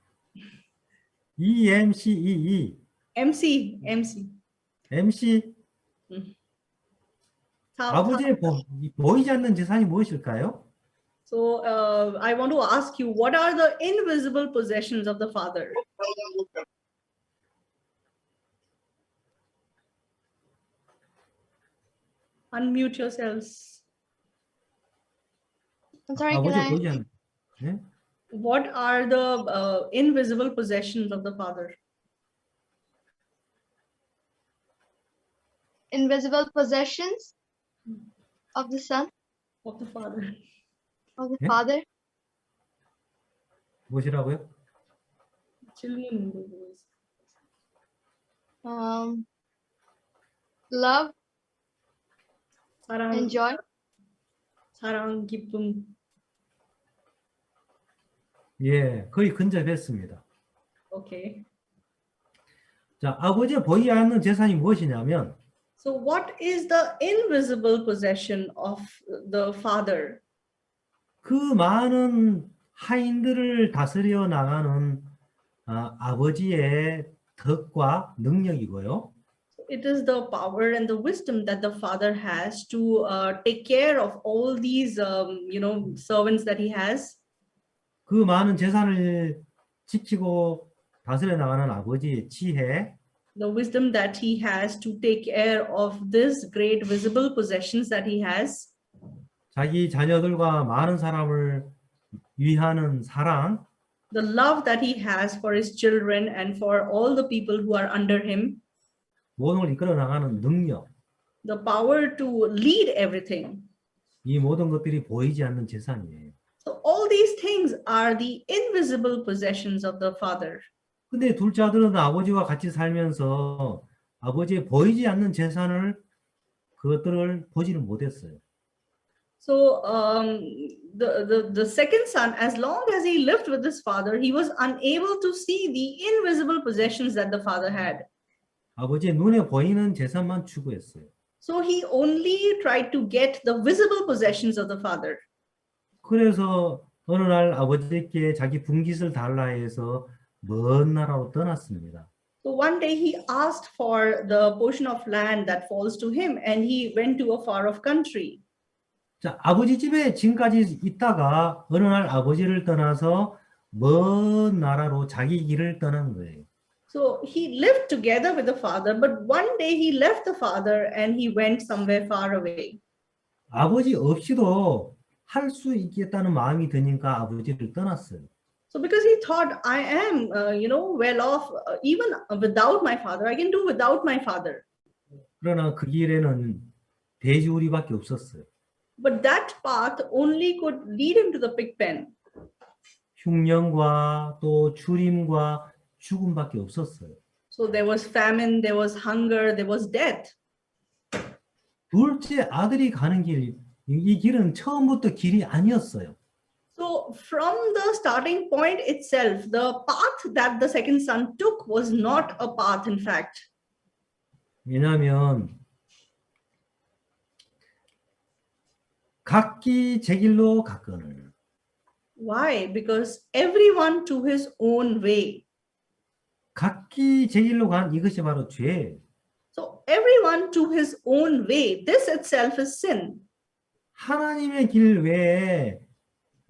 EMCEE. MC. MC. 아버지의 보이지 않는 재산이 무엇일까요? So I want to ask you, what are the invisible possessions of the father? Unmute yourselves. I'm sorry, can 아버지의 I? 보이지 않는. 네? What are the invisible possessions of the father? Invisible possessions of the son, Of the father. of the Yeah. father. 무엇이라고요? Children know those. Love Sarang, and joy. 사랑, 기쁨. 예, 거의 근접했습니다. Okay. 자, 아버지의 보이지 않는 재산이 무엇이냐면 So what is the invisible possession of the father? 그 많은 하인들을 다스려 나가는 아버지의 덕과 능력이고요. It is the power and the wisdom that the father has to take care of all these, servants that he has. 그 많은 재산을 지키고 다스려 나가는 아버지의 지혜, The wisdom that he has to take care of this great visible possessions that he has. 자기 자녀들과 많은 사람을 위하는 사랑, The love that he has for his children and for all the people who are under him. 모든 걸 이끌어 나가는 능력, The power to lead everything. 이 모든 것들이 보이지 않는 재산이에요. So all these things are the invisible possessions of the father. 근데 둘째 아들은 아버지와 같이 살면서 아버지의 보이지 않는 재산을 그것들을 보지를 못했어요. So the second son, as long as he lived with his father, he was unable to see the invisible possessions that the father had. 아버지의 눈에 보이는 재산만 추구했어요. So he only tried to get the visible possessions of the father. 그래서 어느 날 아버지께 자기 분깃을 달라 해서 먼 나라로 떠났습니다. So one day he asked for the portion of land that falls to him, and he went to a far off country. 자, 아버지 집에 지금까지 있다가 어느 날 아버지를 떠나서 먼 나라로 자기 길을 떠난 거예요. So he lived together with the father, but one day he left the father and he went somewhere far away. 아버지 없이도 할 수 있겠다는 마음이 드니까 아버지를 떠났어요. So because he thought, I am, well off, even without my father, I can do without my father. 그러나 그 길에는 돼지우리밖에 없었어요. But that path only could lead him to the pig pen. 흉년과 또 추림과 죽음밖에 없었어요. So there was famine, there was hunger, there was death. 둘째 아들이 가는 길, 이 길은 처음부터 길이 아니었어요. So from the starting point itself, the path that the second son took was not a path, in fact. 왜냐하면 각기 제 길로 갔거늘. Why? Because everyone to his own way. 각기 제 길로 간 이것이 바로 죄. So everyone to his own way. This itself is sin. 하나님의 길 외에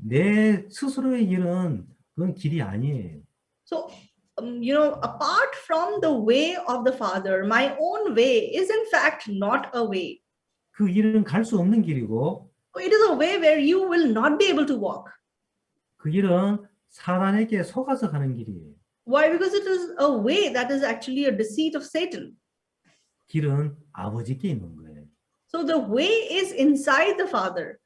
내 스스로의 길은 그건 길이 아니에요. So, apart from the way of the Father, my own way is in fact not a way. 그 길은 갈 수 없는 길이고 It is a way where you will not be able to walk. 그 길은 사단에게 속아서 가는 길이에요. Why? Because it is a way that is actually a deceit of Satan. 길은 아버지께 있는 거예요. So the way is inside the Father.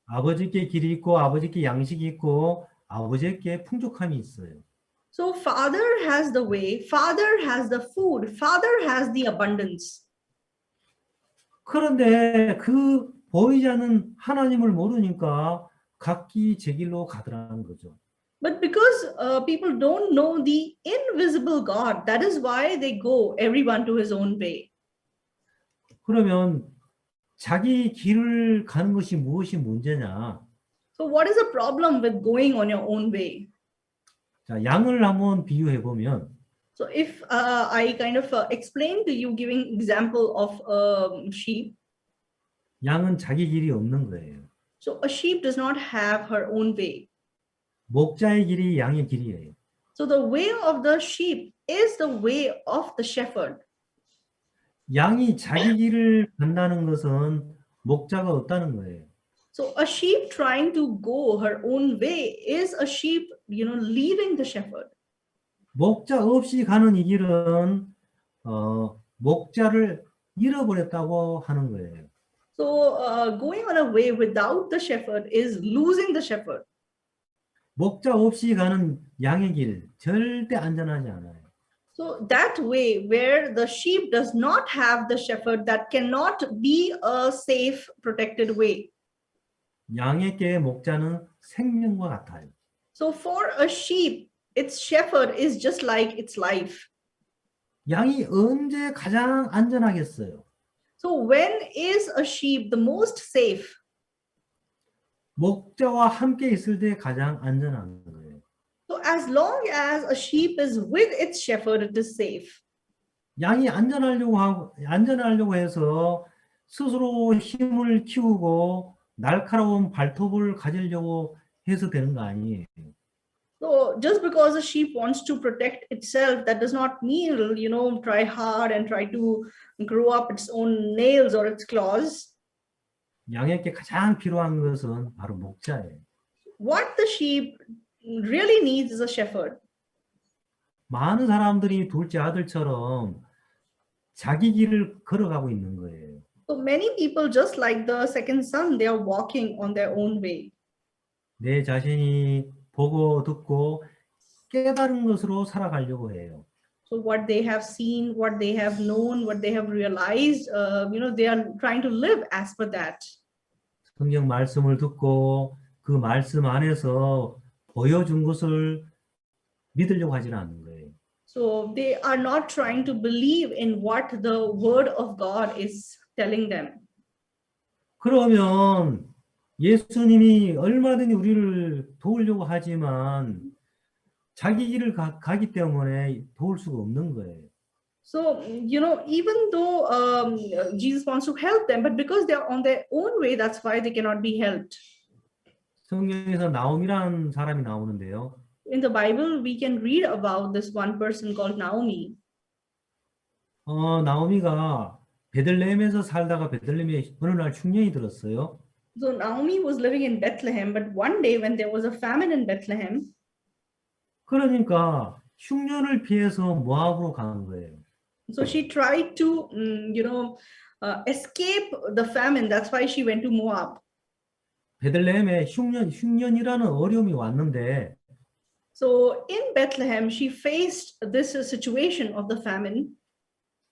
아버지께 길이 있고 아버지께 양식이 있고 아버지께 풍족함이 있어요. So Father has the way, Father has the food, Father has the abundance. 그런데 그 보이지 않는 하나님을 모르니까 각기 제 길로 가더라는 거죠. But because people don't know the invisible God, that is why they go everyone to his own way. 그러면 자기 길을 가는 것이 무엇이 문제냐? So what is the problem with going on your own way? 자, 양을 한번 비유해 보면 So if I kind of explain to you, giving example of sheep. 양은 자기 길이 없는 거예요. So a sheep does not have her own way. 목자의 길이 양의 길이에요. So the way of the sheep is the way of the shepherd. 양이 자기 길을 간다는 것은 목자가 없다는 거예요. So a sheep trying to go her own way is a sheep, leaving the shepherd. 목자 없이 가는 이 길은 목자를 잃어버렸다고 하는 거예요. So going on a way without the shepherd is losing the shepherd. 목자 없이 가는 양의 길 절대 안전하지 않아요. So that way where the sheep does not have the shepherd, that cannot be a safe, protected way. 양에게 목자는 생명과 같아요. So for a sheep, its shepherd is just like its life. 양이 언제 가장 안전하겠어요? So when is a sheep the most safe? 목자와 함께 있을 때 가장 안전한 거예요. So as long as a sheep is with its shepherd, it is safe. 양이 안전하려고 해서 스스로 힘을 키우고 날카로운 발톱을 가지려고 해서 되는 거 아니에요. So just because a sheep wants to protect itself, that does not mean, try hard and try to grow up its own nails or its claws. 양에게 가장 필요한 것은 바로 목자예요. What the sheep really needs is a shepherd. 많은 사람들이 둘째 아들처럼 자기 길을 걸어가고 있는 거예요. So many people, just like the second son, they are walking on their own way. 내 자신이 보고 듣고 깨달은 것으로 살아가려고 해요. So what they have seen, what they have known, what they have realized, they are trying to live as per that. 성경 말씀을 듣고 그 말씀 안에서 보여준 것을 믿으려고 하지는 않는 거예요. So they are not trying to believe in what the word of God is telling them. 그러면 예수님이 얼마든지 우리를 도우려고 하지만 자기 길을 가기 때문에 도울 수가 없는 거예요. So, even though Jesus wants to help them, but because they are on their own way, that's why they cannot be helped. 성경에서 나옴이라는 사람이 나오는데요. In the Bible, we can read about this one person called Naomi. 나오미가 베들레헴에서 살다가 베들레헴에 어느 날 흉년이 들었어요. So Naomi was living in Bethlehem, but one day when there was a famine in Bethlehem, 그러니까 흉년을 피해서 모압으로 간 거예요. so she tried to, escape the famine. That's why she went to Moab. 베들레헴에 흉년이라는 어려움이 왔는데 So in Bethlehem, she faced this situation of the famine.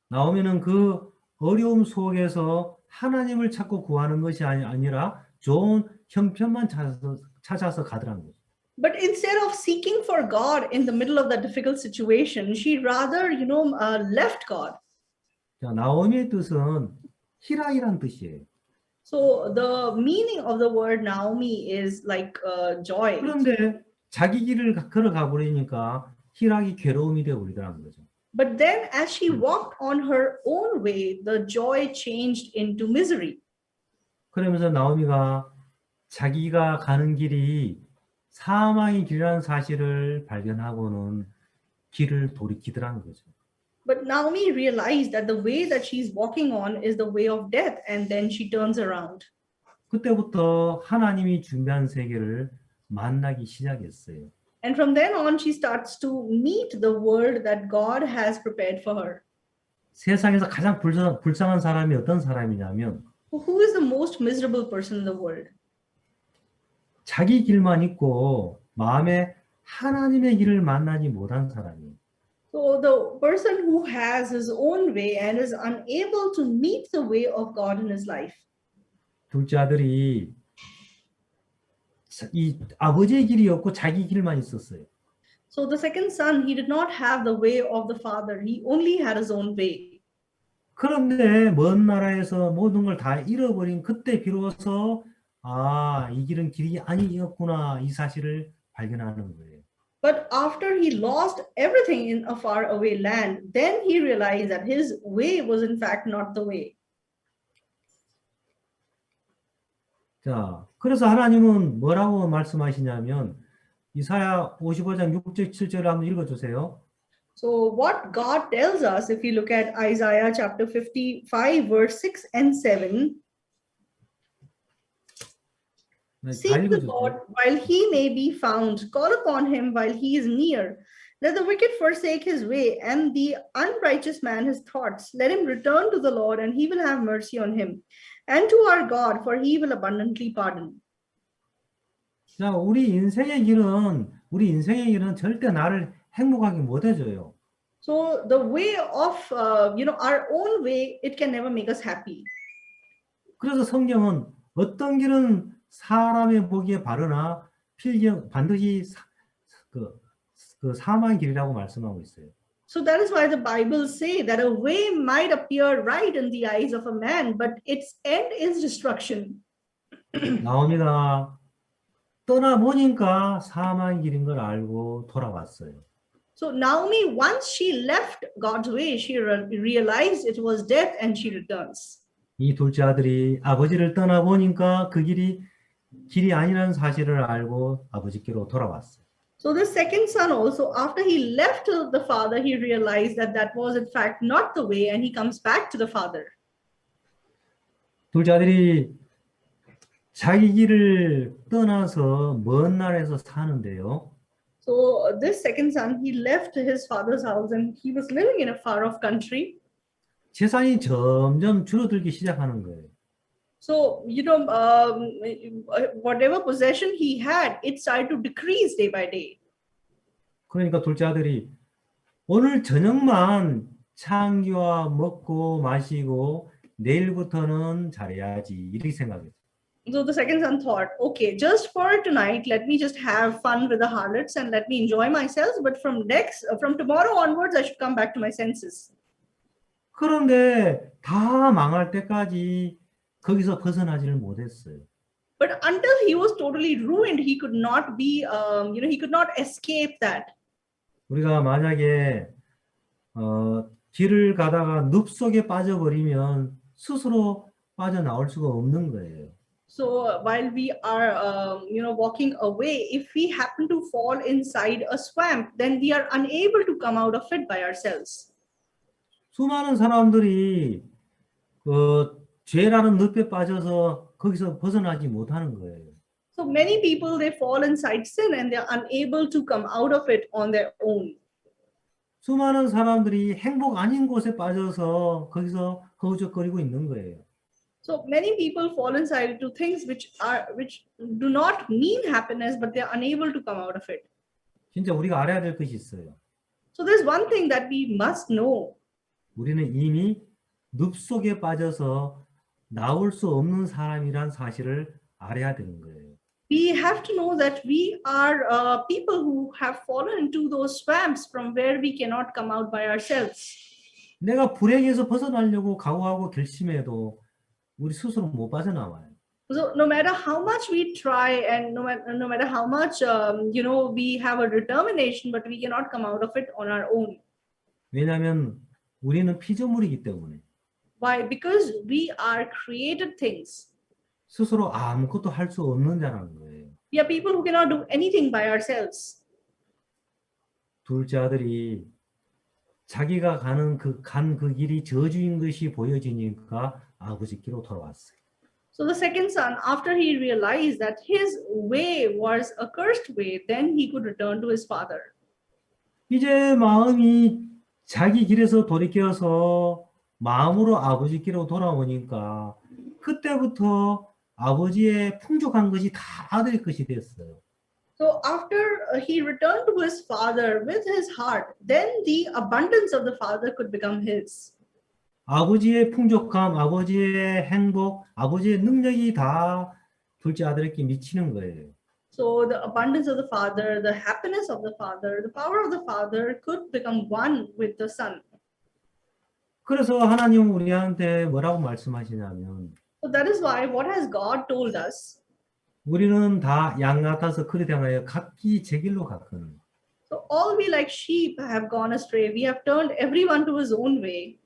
나오미는 그 어려움 속에서 하나님을 찾고 구하는 것이 아니라 좋은 형편만 찾아서 가더라는 거죠. But instead of seeking for God in the middle of that difficult situation, she rather, left God. 자, 나오미의 뜻은 희락이란 뜻이에요. So the meaning of the word Naomi is like joy. 그런데 자기 길을 걸어가 버리니까 희락이 괴로움이 되어 버리더라는 거죠. But then as she walked on her own way, the joy changed into misery. 그러면서 나오미가 자기가 가는 길이 사망의 길이라는 사실을 발견하고는 길을 돌이키더라는 거죠. But Naomi realized that the way that she's walking on is the way of death, and then she turns around. 그때부터 하나님이 준비한 세계를 만나기 시작했어요. And from then on, she starts to meet the world that God has prepared for her. 세상에서 가장 불쌍한 사람이 어떤 사람이냐면 Who is the most miserable person in the world? 자기 길만 있고 마음에 하나님의 길을 만나지 못한 사람이에요. So the person who has his own way and is unable to meet the way of God in his life. 둘째 아들이 이 아버지의 길이 없고 자기 길만 있었어요. So the second son, he did not have the way of the father. He only had his own way. 그런데 먼 나라에서 모든 걸 다 잃어버린 그때 비로소 이 길은 길이 아니었구나 이 사실을 발견하는 거예요. But after he lost everything in a far away land, then he realized that his way was in fact not the way. 자, 그래서 하나님은 뭐라고 말씀하시냐면 이사야 55장 6절 7절을 한번 읽어주세요. So what God tells us, if you look at Isaiah chapter 55, verse 6 and 7, 다 seek the 읽어주세요. Lord while he may be found, call upon him while he is near. Let the wicked forsake his way, and the unrighteous man his thoughts. Let him return to the Lord, and he will have mercy on him, and to our God, for he will abundantly pardon. 자, 우리 인생의 길은 절대 나를 행복하게 못 해줘요. So the way of our own way, it can never make us happy. 그래서 성경은 어떤 길은 사람의 보기에 바르나 반드시 그 사망의 길이라고 말씀하고 있어요. So that is why the Bible say that a way might appear right in the eyes of a man, but its end is destruction. 나오미가 떠나보니까 사망의 길인 걸 알고 돌아왔어요. So Naomi, once she left God's way, she realized it was death, and she returns. 이 둘째 아들이 아버지를 떠나보니까 그 길이 아니라는 사실을 알고 아버지께로 돌아왔어요. So the second son also, after he left the father, he realized that that was in fact not the way, and he comes back to the father. 둘째 아들이 자기 길을 떠나서 먼 나라에서 사는데요. So this second son, he left his father's house and he was living in a far off country. 재산이 점점 줄어들기 시작하는 거예요. So, whatever possession he had, it started to decrease day by day. 그러니까 둘째 아들이 오늘 저녁만 창기와 먹고 마시고 내일부터는 잘해야지 이렇게 생각했어요. So the second son thought, okay, just for tonight, let me just have fun with the harlots and let me enjoy myself. But from tomorrow onwards, I should come back to my senses. 그런데 다 망할 때까지 거기서 벗어나지를 못했어요. But until he was totally ruined, he could not be, he could not escape that. 우리가 만약에 길을 가다가 늪속에 빠져버리면 스스로 빠져나올 수가 없는 거예요. So while we are, walking away, if we happen to fall inside a swamp, then we are unable to come out of it by ourselves. 수많은 사람들이 죄라는 늪에 빠져서 거기서 벗어나지 못하는 거예요. So many people, they fall inside sin and they're unable to come out of it on their own. 수많은 사람들이 행복 아닌 곳에 빠져서 거기서 허우적거리고 있는 거예요. So many people fall inside to things which do not mean happiness, but they're unable to come out of it. 진짜 우리가 알아야 될 것이 있어요. So there's one thing that we must know. 우리는 이미 늪속에 빠져서 나올 수 없는 사람이란 사실을 알아야 되는 거예요. We have to know that we are people who have fallen into those swamps from where we cannot come out by ourselves. 내가 불행에서 벗어나려고 각오하고 결심해도 우리 스스로 못 빠져나와요. So no matter how much we try and no matter how much we have a determination, but we cannot come out of it on our own. 왜냐하면 우리는 피조물이기 때문에. Why? Because we are created things. 스스로 아무것도 할 수 없는 자라는 거예요. We are people who cannot do anything by ourselves. 둘째 아들이 자기가 간 그 길이 저주인 것이 보여지니까 아버지께로 돌아왔어요. So the second son, after he realized that his way was a cursed way, then he could return to his father. 이제 마음이 자기 길에서 돌이켜서 마음으로 아버지께로 돌아오니까 그때부터 아버지의 풍족한 것이 다 아들의 것이 됐어요. So after he returned to his father with his heart, then the abundance of the father could become his. 아버지의 풍족함, 아버지의 행복, 아버지의 능력이 다 둘째 아들에게 미치는 거예요. So the abundance of the Father, the happiness of the Father, the power of the Father could become one with the Son. 그래서 하나님은 우리한테 뭐라고 말씀하시냐면 So that is why what has God told us? 우리는 다 양 같아서 그리 향하여 각기 제 길로 갔거늘. So all we like sheep have gone astray. We have turned everyone to his own way.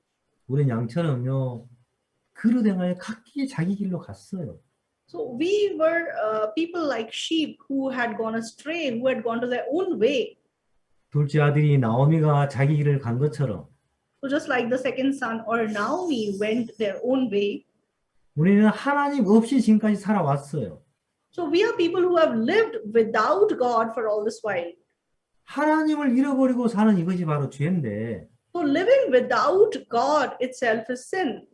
우리는 양처럼요 그릇 향하여 각기 자기 길로 갔어요. So we were people like sheep who had gone astray, who had gone to their own way. 둘째 아들이 나오미가 자기 길을 간 것처럼 So just like the second son or Naomi went their own way. 우리는 하나님 없이 지금까지 살아왔어요. So we are people who have lived without God for all this while. 하나님을 잃어버리고 사는 이것이 바로 죄인데 So living without God itself is sin.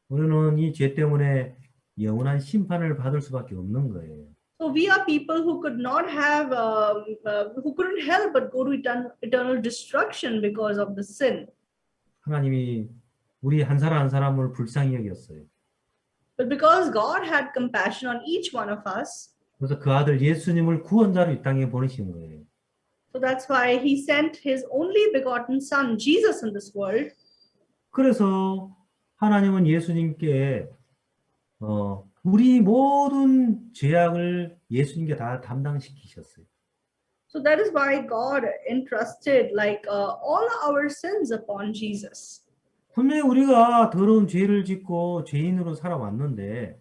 우리는 이 죄 때문에 영원한 심판을 받을 수밖에 없는 거예요. So we are people who could not have, who couldn't help but go to eternal destruction because of the sin. 하나님이 우리 한 사람 한 사람을 불쌍히 여겼어요. But because God had compassion on each one of us, 그래서 그 아들 예수님을 구원자로 이 땅에 보내신 거예요. so that's why he sent his only begotten son, Jesus, in this world. 그래서 하나님은 예수님께 우리 모든 죄악을 예수님께 다 담당시키셨어요. So that is why God entrusted all our sins upon Jesus. 분명히 우리가 더러운 죄를 짓고 죄인으로 살아왔는데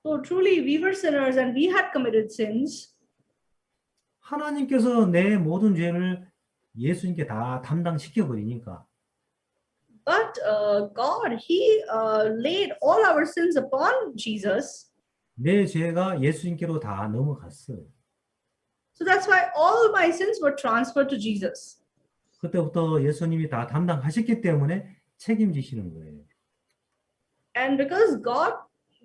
So truly we were sinners and we had committed sins. 하나님께서 내 모든 죄를 예수님께 다 담당시켜 버리니까 But God, he laid all our sins upon Jesus. 내 죄가 예수님께로 다 넘어갔어요. So that's why all my sins were transferred to Jesus. 그때부터 예수님이 다 담당하셨기 때문에 책임지시는 거예요. And because God,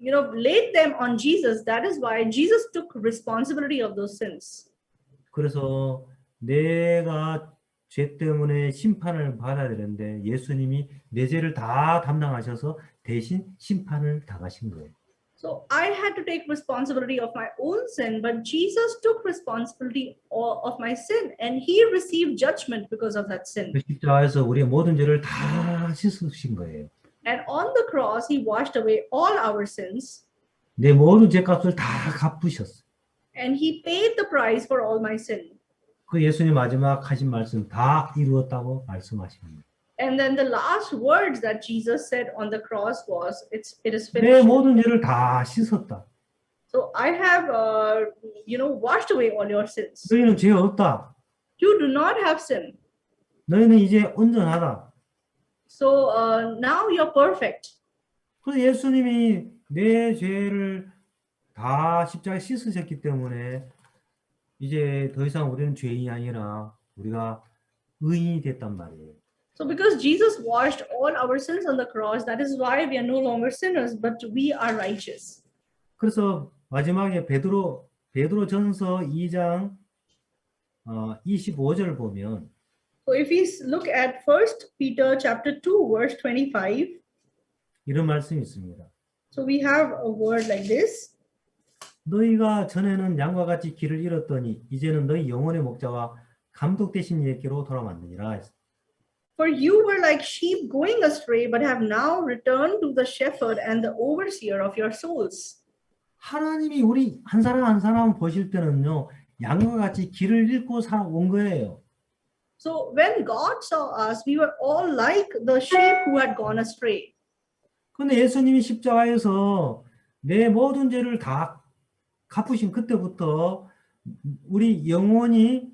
laid them on Jesus, that is why Jesus took responsibility of those sins. 그래서 내가 죄 때문에 심판을 받아야 되는데 예수님이 내 죄를 다 담당하셔서 대신 심판을 당하신 거예요. So I had to take responsibility of my own sin, but Jesus took responsibility of my sin and he received judgment because of that sin. 그 십자가에서 우리의 모든 죄를 다 씻으신 거예요. And on the cross, he washed away all our sins 내 모든 죄값을 다 갚으셨어요. and he paid the price for all my sin. 그 예수님 마지막 하신 말씀 다 이루었다고 말씀하십니다. And then the last words that Jesus said on the cross was, it is 내 finished. 모든 죄를 다 씻었다. So I have, washed away all your sins. 너희는 죄 없다. You do not have sin. 너희는 이제 온전하다. So now you're perfect. 그래서 예수님이 내 죄를 다 십자가에 씻으셨기 때문에 이제 더 이상 우리는 죄인이 아니라 우리가 의인이 됐단 말이에요. So because Jesus washed all our sins on the cross, that is why we are no longer sinners, but we are righteous. 그래서 마지막에 베드로전서 2장 25절 보면 So if we look at 1 Peter chapter 2, verse 25, 이런 말씀이 있습니다. so we have a word like this. 너희가 전에는 양과 같이 길을 잃었더니 이제는 너희 영혼의 목자와 감독 되신 이에게로 돌아왔느니라. For you were like sheep going astray, but have now returned to the shepherd and the overseer of your souls. 하나님이 우리 한 사람 한 사람 보실 때는요. 양과 같이 길을 잃고 살아온 거예요. So when God saw us, we were all like the sheep who had gone astray. 근데 예수님이 십자가에서 내 모든 죄를 다 갚으신 그때부터 우리 영혼의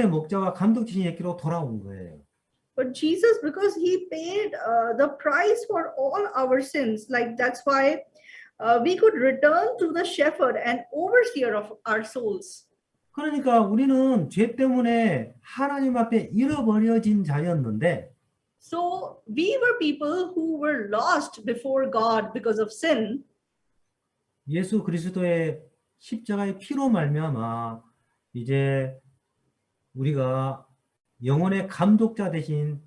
목자와 감독자신 이에게로 돌아온 거예요. But Jesus, because he paid the price for all our sins, that's why we could return to the shepherd and overseer of our souls. 그러니까 우리는 죄 때문에 하나님 앞에 잃어버려진 자였는데 So we were people who were lost before God because of sin. 예수 그리스도의 십자가의 피로 말미암아 이제 우리가 영혼의 감독자 대신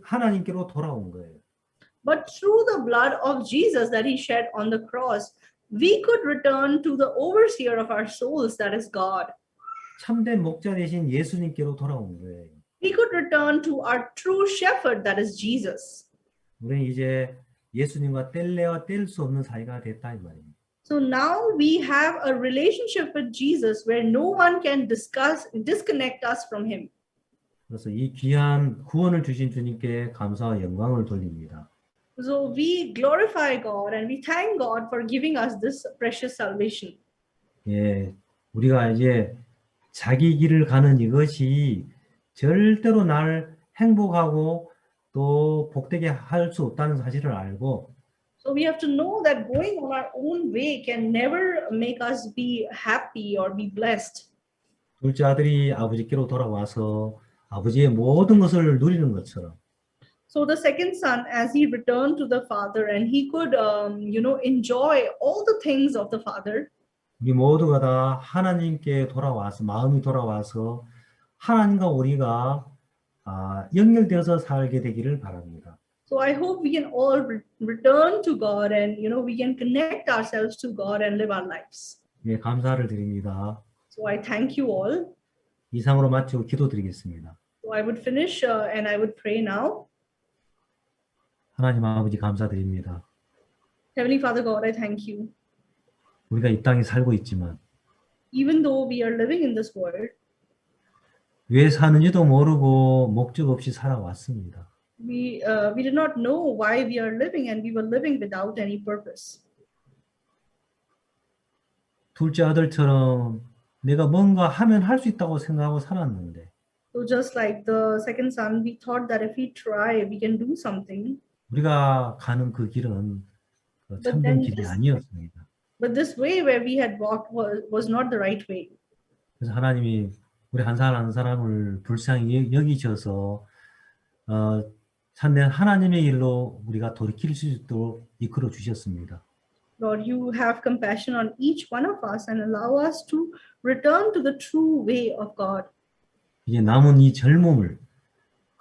하나님께로 돌아온 거예요. But through the blood of Jesus that he shed on the cross, we could return to the overseer of our souls, that is God. 참된 목자 대신 예수님께로 돌아오는 거예요. We could return to our true shepherd, that is Jesus. 우리는 이제 예수님과 뗄래야 뗄 수 없는 사이가 됐다 이 말입니다. So now we have a relationship with Jesus where no one can disconnect us from him. 그래서 이 귀한 구원을 주신 주님께 감사와 영광을 돌립니다. So we glorify God and we thank God for giving us this precious salvation. 예, 우리가 이제 자기 길을 가는 이것이 절대로 날 행복하고 또 복되게 할 수 없다는 사실을 알고 So we have to know that going on our own way can never make us be happy or be blessed. 둘째 아들이 아버지께로 돌아와서 아버지의 모든 것을 누리는 것처럼 So the second son, as he returned to the father and he could, enjoy all the things of the father. 우리 모두가 다 하나님께 돌아와서 마음이 돌아와서 하나님과 우리가 연결되어서 살게 되기를 바랍니다. So I hope we can all return to God and, we can connect ourselves to God and live our lives. 예, 감사를 드립니다. So I thank you all. 이상으로 마치고 기도드리겠습니다. So I would finish and I would pray now. 하나님 아버지 감사드립니다. Heavenly Father God, I thank you. 우리가 이 땅에 살고 있지만 Even though we are living in this world, 왜 사는지도 모르고 목적 없이 살아왔습니다. we did not know why we are living and we were living without any purpose. 둘째 아들처럼 내가 뭔가 하면 할 수 있다고 생각하고 살았는데 So just like the second son, we thought that if we try, we can do something. 우리가 가는 그 길은 그 참된 then 길이 this- 아니었습니다. But this way where we had walked was not the right way. 그래서 하나님이 우리 한 사람 한 사람을 불쌍히 여기셔서 참된 하나님의 길로 우리가 돌이킬 수 있도록 이끌어 주셨습니다. Lord, you have compassion on each one of us and allow us to return to the true way of God. 이제 남은 이 젊음을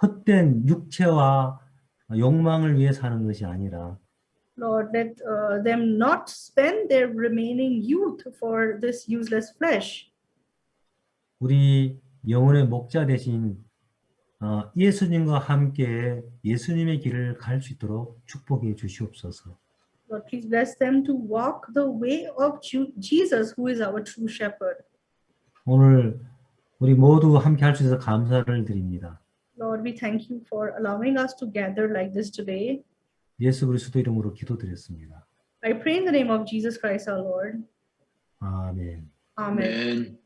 헛된 육체와 욕망을 위해 사는 것이 아니라 Lord, let them not spend their remaining youth for this useless flesh. 우리 영혼의 목자 대신 예수님과 함께 예수님의 길을 갈 수 있도록 축복해 주시옵소서. Lord, please bless them to walk the way of Jesus, who is our true shepherd. 오늘 우리 모두 함께 할 수 있어서 감사를 드립니다. Lord, we thank you for allowing us to gather like this today. 예수 그리스도 이름으로 기도드렸습니다. I pray in the name of Jesus Christ our Lord. 아멘. Amen. Amen.